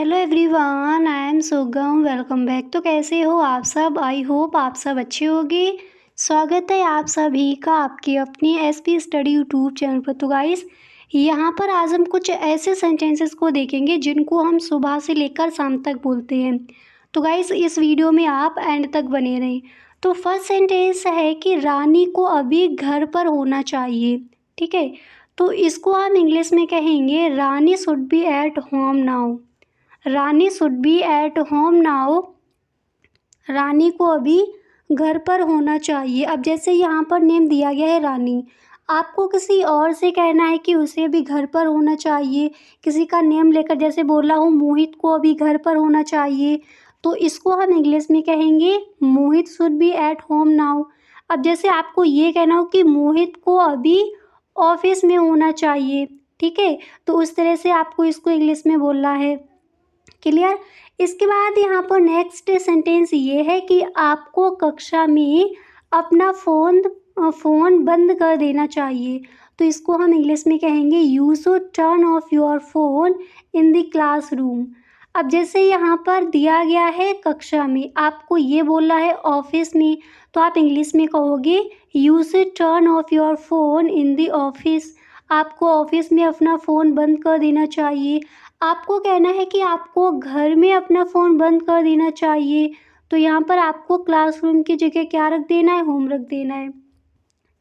Hello everyone, I am सुगम। Welcome back. तो कैसे हो आप सब? आई होप आप सब अच्छे होंगे। स्वागत है आप सभी का आपकी अपनी एसपी स्टडी यूट्यूब चैनल पर। तो गाइस, यहाँ पर आज हम कुछ ऐसे सेंटेंसेस को देखेंगे जिनको हम सुबह से लेकर शाम तक बोलते हैं। तो गाइस, इस वीडियो में आप एंड तक बने रहें। तो फर्स्ट सेंटेंस है कि रानी को अभी घर पर होना चाहिए। ठीक है, तो इसको हम इंग्लिश में कहेंगे Rani should be at home now. Rani should be at home now. Rani को अभी घर पर होना चाहिए। अब जैसे यहाँ पर नेम दिया गया है रानी, आपको किसी और से कहना है कि उसे भी घर पर होना चाहिए। किसी का नेम लेकर जैसे बोला हूँ मोहित को अभी घर पर होना चाहिए, तो इसको हम इंग्लिश में कहेंगे Mohit should be at home now. अब जैसे आपको ये कहना हो कि मोहित को अभी ऑफिस में होना चाहिए, ठीक है, तो उस तरह से आपको इसको इंग्लिश में बोलना है। क्लियर। इसके बाद यहाँ पर नेक्स्ट सेंटेंस ये है कि आपको कक्षा में अपना फ़ोन बंद कर देना चाहिए। तो इसको हम इंग्लिश में कहेंगे you should turn off your phone in the classroom. अब जैसे यहाँ पर दिया गया है कक्षा में, आपको ये बोलना है ऑफिस में, तो आप इंग्लिश में कहोगे you should turn off your phone in the office. आपको ऑफिस में अपना फ़ोन बंद कर देना चाहिए। आपको कहना है कि आपको घर में अपना फ़ोन बंद कर देना चाहिए, तो यहाँ पर आपको क्लासरूम की जगह क्या रख देना है? होम रख देना है।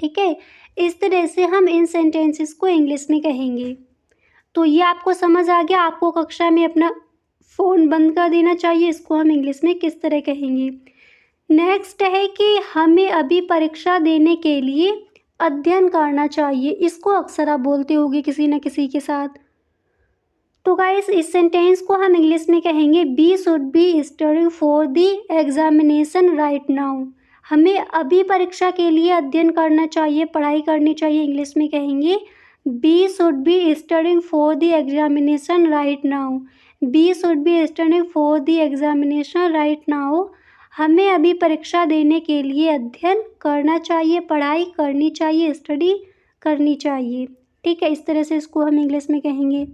ठीक है, इस तरह से हम इन सेंटेंसेस को इंग्लिश में कहेंगे। तो ये आपको समझ आ गया, आपको कक्षा में अपना फ़ोन बंद कर देना चाहिए, इसको हम इंग्लिश में किस तरह कहेंगे। नेक्स्ट है कि हमें अभी परीक्षा देने के लिए अध्ययन करना चाहिए। इसको अक्सर आप बोलते होंगे किसी न किसी के साथ। तो गाइस, इस सेंटेंस को हम इंग्लिश में कहेंगे we should be studying for the examination right now. हमें अभी परीक्षा के लिए अध्ययन करना चाहिए, पढ़ाई करनी चाहिए। इंग्लिश में कहेंगे we should be studying for the examination right now. We should be studying for the examination right now. हमें अभी परीक्षा देने के लिए अध्ययन करना चाहिए, पढ़ाई करनी चाहिए, स्टडी करनी चाहिए। ठीक है, इस तरह से इसको हम इंग्लिश में कहेंगे।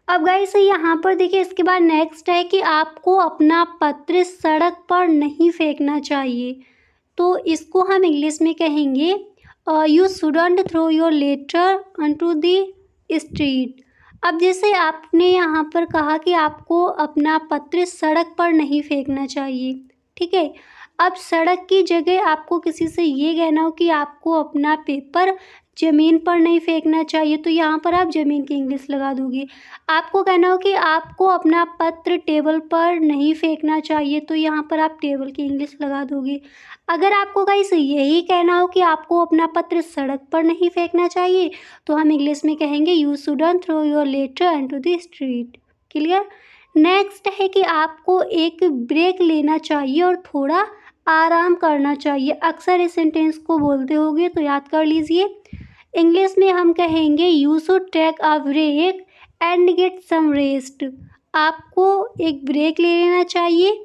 अब गाइस, यहाँ पर देखिए, इसके बाद नेक्स्ट है कि आपको अपना पत्र सड़क पर नहीं फेंकना चाहिए। तो इसको हम इंग्लिश में कहेंगे you shouldn't throw your letter onto the street. अब जैसे आपने यहाँ पर कहा कि आपको अपना पत्र सड़क पर नहीं फेंकना चाहिए, ठीक है। अब सड़क की जगह आपको किसी से ये कहना हो कि आपको अपना पेपर ज़मीन पर नहीं फेंकना चाहिए, तो यहाँ पर आप ज़मीन की इंग्लिश लगा दोगे। आपको कहना हो कि आपको अपना पत्र टेबल पर नहीं फेंकना चाहिए, तो यहाँ पर आप टेबल की इंग्लिश लगा दोगे। अगर आपको गाइस यही कहना हो कि आपको अपना पत्र सड़क पर नहीं फेंकना चाहिए, तो हम इंग्लिश में कहेंगे you shouldn't throw your letter into the street. Clear. Next है कि आपको एक ब्रेक लेना चाहिए और थोड़ा आराम करना चाहिए। अक्सर इस सेंटेंस को बोलते होगे, तो याद कर लीजिए। इंग्लिश में हम कहेंगे you should take a break and get some rest. आपको एक ब्रेक ले लेना चाहिए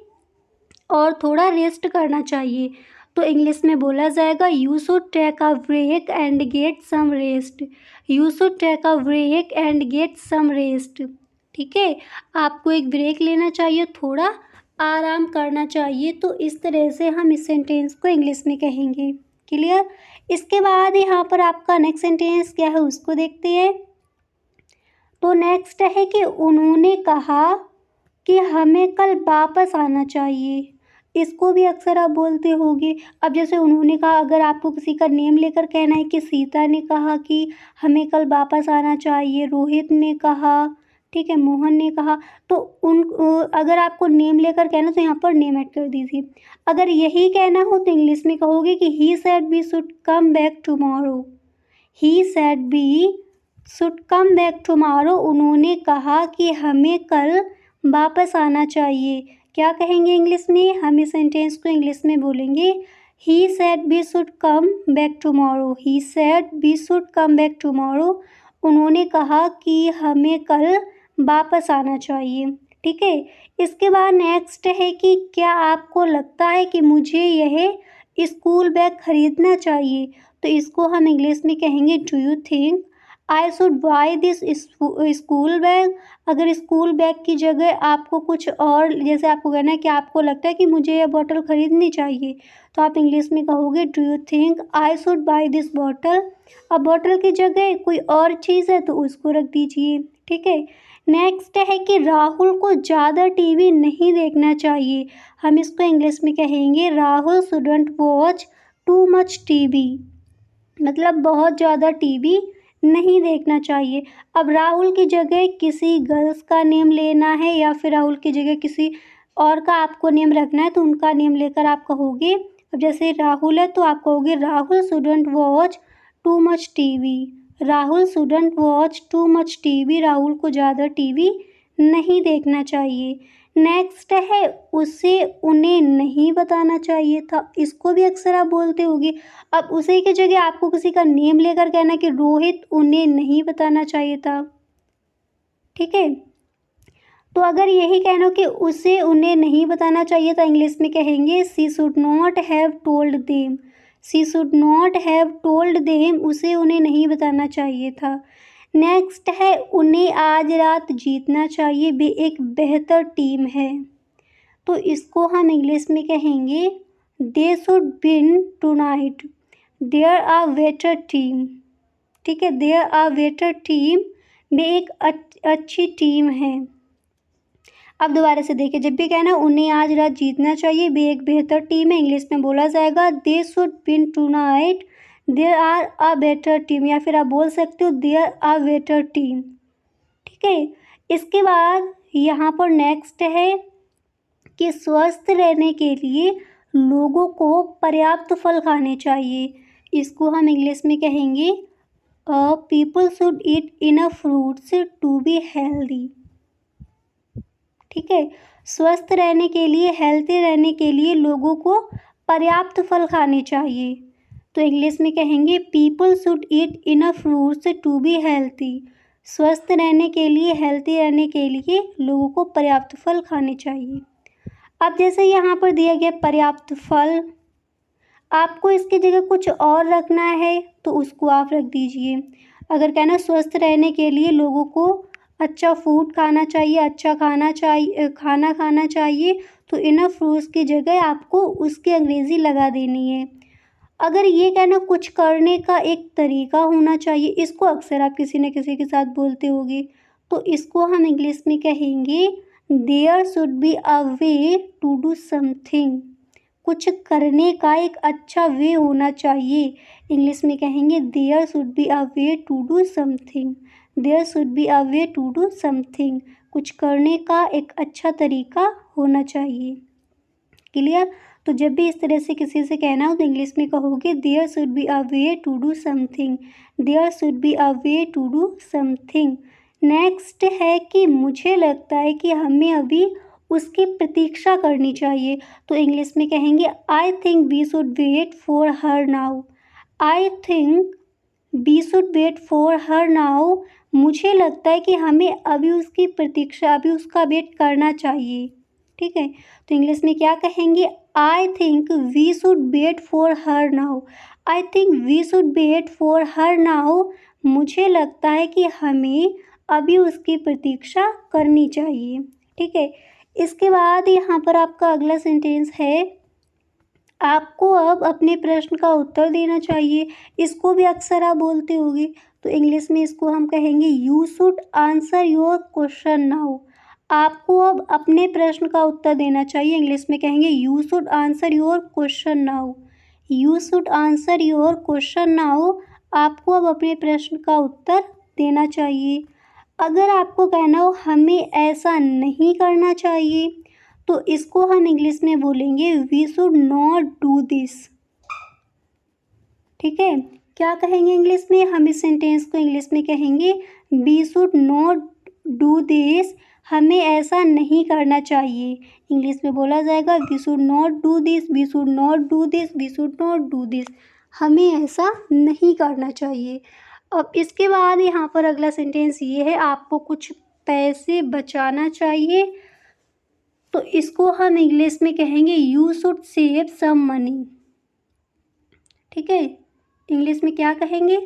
और थोड़ा रेस्ट करना चाहिए, तो इंग्लिश में बोला जाएगा you should take a break and get some rest. You should take a break and get some rest. ठीक है, आपको एक ब्रेक लेना चाहिए, थोड़ा आराम करना चाहिए। तो इस तरह से हम इस सेंटेंस को इंग्लिश में कहेंगे। क्लियर। इसके बाद यहाँ पर आपका नेक्स्ट सेंटेंस क्या है उसको देखते हैं। तो नेक्स्ट है कि उन्होंने कहा कि हमें कल वापस आना चाहिए। इसको भी अक्सर आप बोलते होंगे। अब जैसे उन्होंने कहा, अगर आपको किसी का नेम लेकर कहना है कि सीता ने कहा कि हमें कल वापस आना चाहिए, रोहित ने कहा, ठीक है, मोहन ने कहा, तो अगर आपको नेम लेकर कहना तो यहाँ पर नेम ऐड कर दीजिए। अगर यही कहना हो तो इंग्लिश में कहोगे कि he said we should come back tomorrow. He said we should come back tomorrow. उन्होंने कहा कि हमें कल वापस आना चाहिए। क्या कहेंगे इंग्लिश में? हम इस सेंटेंस को इंग्लिश में बोलेंगे he said we should come back tomorrow. He said we should come back tomorrow. उन्होंने कहा कि हमें कल वापस आना चाहिए। ठीक है। इसके बाद नेक्स्ट है कि क्या आपको लगता है कि मुझे यह स्कूल बैग खरीदना चाहिए? तो इसको हम इंग्लिश में कहेंगे do you think I should by this school bag. अगर स्कूल बैग की जगह आपको कुछ और, जैसे आपको कहना है कि आपको लगता है कि मुझे यह बॉटल खरीदनी चाहिए, तो आप इंग्लिश में कहोगे do you think I should by this bottle. अब बॉटल की जगह कोई और चीज़ है तो उसको रख दीजिए। ठीक है। नेक्स्ट है कि राहुल को ज़्यादा टीवी नहीं देखना चाहिए। हम इसको इंग्लिश में कहेंगे Rahul shouldn't watch too much TV. मतलब बहुत ज़्यादा टीवी नहीं देखना चाहिए। अब राहुल की जगह किसी गर्ल्स का नेम लेना है या फिर राहुल की जगह किसी और का आपको नेम रखना है, तो उनका नेम लेकर आप कहोगे। अब जैसे राहुल है तो आप कहोगे Rahul shouldn't watch too much TV. Rahul shouldn't watch too much TV. Rahul को ज़्यादा टीवी नहीं देखना चाहिए। नेक्स्ट है उसे उन्हें नहीं बताना चाहिए था। इसको भी अक्सर आप बोलते होगे। अब उसी की जगह आपको किसी का नेम लेकर कहना कि रोहित उन्हें नहीं बताना चाहिए था। ठीक है। तो अगर यही कहना कि उसे उन्हें नहीं बताना चाहिए था, इंग्लिश में कहेंगे she should not have told them. She should not have told them. उसे उन्हें नहीं बताना चाहिए था। नेक्स्ट है उन्हें आज रात जीतना चाहिए। वे एक बेहतर टीम है, तो इसको हम इंग्लिश में कहेंगे they should win tonight. There are better team. ठीक है। There are better team. वे एक अच्छी टीम है। अब दोबारा से देखिए, जब भी कहना उन्हें आज रात जीतना चाहिए, वे एक बेहतर टीम है, इंग्लिश में बोला जाएगा they should win tonight. There are a better team, या फिर आप बोल सकते हो देयर आर बेटर टीम। ठीक है। इसके बाद यहाँ पर नेक्स्ट है कि स्वस्थ रहने के लिए लोगों को पर्याप्त फल खाने चाहिए। इसको हम इंग्लिश में कहेंगे people should eat enough fruits to be healthy. ठीक है। स्वस्थ रहने के लिए, हेल्थी रहने के लिए लोगों को पर्याप्त फल खाने चाहिए, तो इंग्लिश में कहेंगे people should eat enough fruits to be healthy. स्वस्थ रहने के लिए, हेल्थी रहने के लिए लोगों को पर्याप्त फल खाने चाहिए। अब जैसे यहाँ पर दिया गया पर्याप्त फल, आपको इसकी जगह कुछ और रखना है तो उसको आप रख दीजिए। अगर कहना स्वस्थ रहने के लिए लोगों को अच्छा फूड खाना चाहिए, अच्छा खाना खाना चाहिए, तो इनफ फ्रूट्स की जगह आपको उसकी अंग्रेज़ी लगा देनी है। अगर ये कहना कुछ करने का एक तरीका होना चाहिए, इसको अक्सर आप किसी न किसी के साथ बोलते होगे, तो इसको हम इंग्लिश में कहेंगे there should be a way to do something. कुछ करने का एक अच्छा वे होना चाहिए, इंग्लिश में कहेंगे there should be a way to do something. There should be a way to do something. कुछ करने का एक अच्छा तरीका होना चाहिए। क्लियर। तो जब भी इस तरह से किसी से कहना हो तो इंग्लिश में कहोगे there should be a way to do something. There should be a way to do something. Next है कि मुझे लगता है कि हमें अभी उसकी प्रतीक्षा करनी चाहिए, तो इंग्लिश में कहेंगे I think we should wait for her now. I think we should wait for her now. मुझे लगता है कि हमें अभी उसकी प्रतीक्षा, अभी उसका वेट करना चाहिए। ठीक है। तो इंग्लिश में क्या कहेंगे I think we should wait for her now. I think we should wait for her now. मुझे लगता है कि हमें अभी उसकी प्रतीक्षा करनी चाहिए। ठीक है। इसके बाद यहाँ पर आपका अगला सेंटेंस है आपको अब अपने प्रश्न का उत्तर देना चाहिए। इसको भी अक्सर आप बोलते होगे, तो इंग्लिश में इसको हम कहेंगे you should answer your question now. आपको अब अपने प्रश्न का उत्तर देना चाहिए, इंग्लिश में कहेंगे you should answer your question now. You should answer your question now. आपको अब अपने प्रश्न का उत्तर देना चाहिए। अगर आपको कहना हो हमें ऐसा नहीं करना चाहिए, तो इसको हम इंग्लिश में बोलेंगे we should not do this. ठीक है। क्या कहेंगे इंग्लिश में, हम इस सेंटेंस को इंग्लिश में कहेंगे we should not do this. हमें ऐसा नहीं करना चाहिए, इंग्लिश में बोला जाएगा we should not do this, we should not do this, we should not do this. हमें ऐसा नहीं करना चाहिए। अब इसके बाद यहाँ पर अगला सेंटेंस ये है आपको कुछ पैसे बचाना चाहिए, तो इसको हम इंग्लिश में कहेंगे you should save some money. ठीक है। इंग्लिश में क्या कहेंगे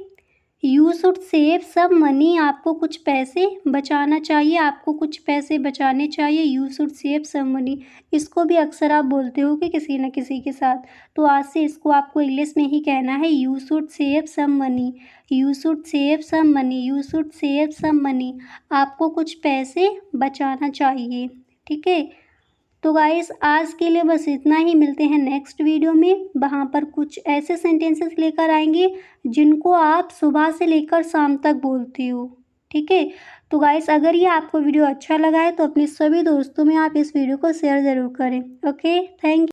you should save some money, आपको कुछ पैसे बचाना चाहिए, आपको कुछ पैसे बचाने चाहिए। You should save some money, इसको भी अक्सर आप बोलते हो कि किसी न किसी के साथ, तो आज से इसको आपको इंग्लिश में ही कहना है, you should save some money, you should save some money, you should save some money, आपको कुछ पैसे बचाना चाहिए। ठीक है, तो गाइस आज के लिए बस इतना ही, मिलते हैं नेक्स्ट वीडियो में। वहाँ पर कुछ ऐसे सेंटेंसेस लेकर आएंगे जिनको आप सुबह से लेकर शाम तक बोलती हो। ठीक है, तो गाइस अगर ये आपको वीडियो अच्छा लगा है तो अपने सभी दोस्तों में आप इस वीडियो को शेयर ज़रूर करें। Okay, thank